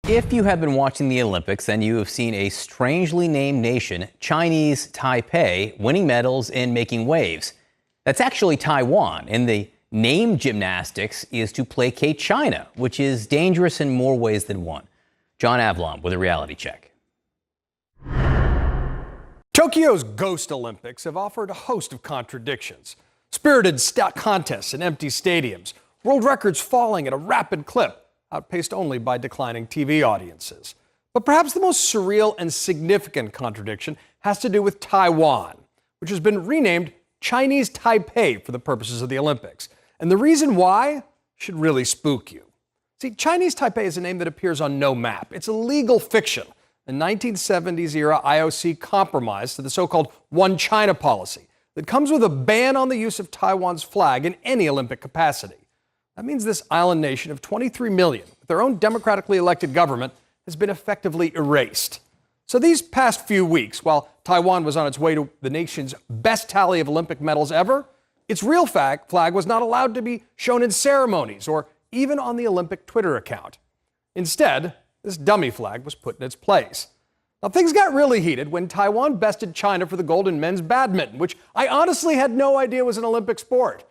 If you have been watching the Olympics, then you have seen a strangely named nation, Chinese Taipei, winning medals and making waves. That's actually Taiwan, and the name gymnastics is to placate China, which is dangerous in more ways than one. John Avlon with a reality check. Tokyo's Ghost Olympics have offered a host of contradictions. Spirited contests in empty stadiums, world records falling at a rapid clip, outpaced only by declining TV audiences. But perhaps the most surreal and significant contradiction has to do with Taiwan, which has been renamed Chinese Taipei for the purposes of the Olympics. And the reason why should really spook you. See, Chinese Taipei is a name that appears on no map. It's a legal fiction. The 1970s-era IOC compromise to the so-called One China policy that comes with a ban on the use of Taiwan's flag in any Olympic capacity. That means this island nation of 23 million, with their own democratically elected government, has been effectively erased. So these past few weeks, while Taiwan was on its way to the nation's best tally of Olympic medals ever, its real flag was not allowed to be shown in ceremonies or even on the Olympic Twitter account. Instead, this dummy flag was put in its place. Now, things got really heated when Taiwan bested China for the gold in men's badminton, which I honestly had no idea was an Olympic sport.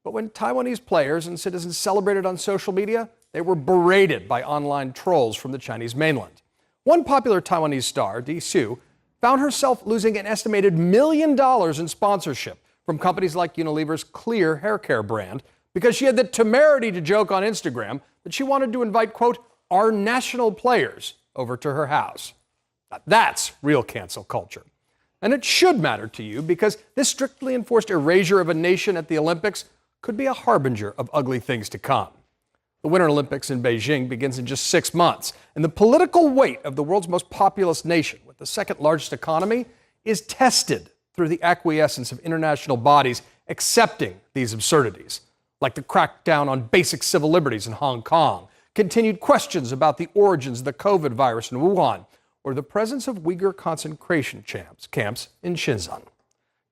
But when Taiwanese players and citizens celebrated on social media, they were berated by online trolls from the Chinese mainland. One popular Taiwanese star, Di Su, found herself losing an estimated $1 million in sponsorship from companies like Unilever's Clear hair care brand because she had the temerity to joke on Instagram that she wanted to invite, quote, our national players over to her house. Now, that's real cancel culture. And it should matter to you because this strictly enforced erasure of a nation at the Olympics could be a harbinger of ugly things to come. The Winter Olympics in Beijing begins in just 6 months, and the political weight of the world's most populous nation, with the second largest economy, is tested through the acquiescence of international bodies accepting these absurdities, like the crackdown on basic civil liberties in Hong Kong, continued questions about the origins of the COVID virus in Wuhan, or the presence of Uyghur concentration camps in Xinjiang.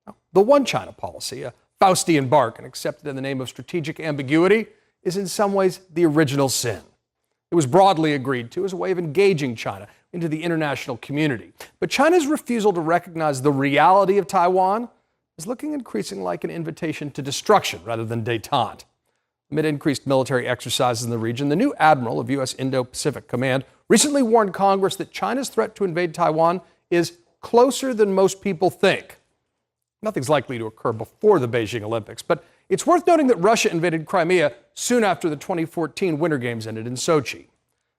Now, the One China policy, a Faustian bargain accepted in the name of strategic ambiguity, is in some ways the original sin. It was broadly agreed to as a way of engaging China into the international community. But China's refusal to recognize the reality of Taiwan is looking increasingly like an invitation to destruction rather than détente. Amid increased military exercises in the region, the new admiral of U.S. Indo-Pacific Command recently warned Congress that China's threat to invade Taiwan is closer than most people think. Nothing's likely to occur before the Beijing Olympics, but it's worth noting that Russia invaded Crimea soon after the 2014 Winter Games ended in Sochi.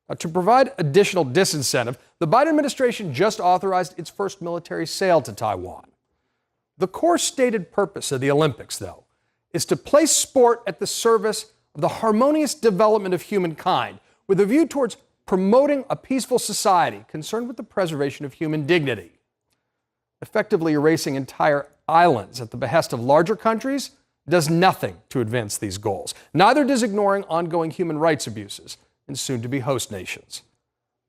Now, to provide additional disincentive, the Biden administration just authorized its first military sale to Taiwan. The core stated purpose of the Olympics, though, is to place sport at the service of the harmonious development of humankind, with a view towards promoting a peaceful society concerned with the preservation of human dignity. Effectively erasing entire islands at the behest of larger countries does nothing to advance these goals. Neither does ignoring ongoing human rights abuses in soon-to-be host nations.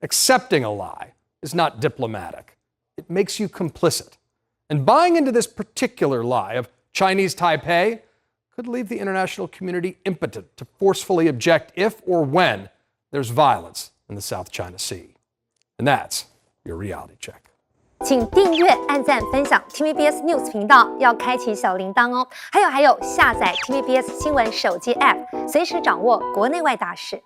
Accepting a lie is not diplomatic. It makes you complicit. And buying into this particular lie of Chinese Taipei could leave the international community impotent to forcefully object if or when there's violence in the South China Sea. And that's your reality check. 请订阅、按赞、分享 TVBS News 频道，要开启小铃铛哦。还有，下载 TVBS 新闻手机 App， 随时掌握国内外大事。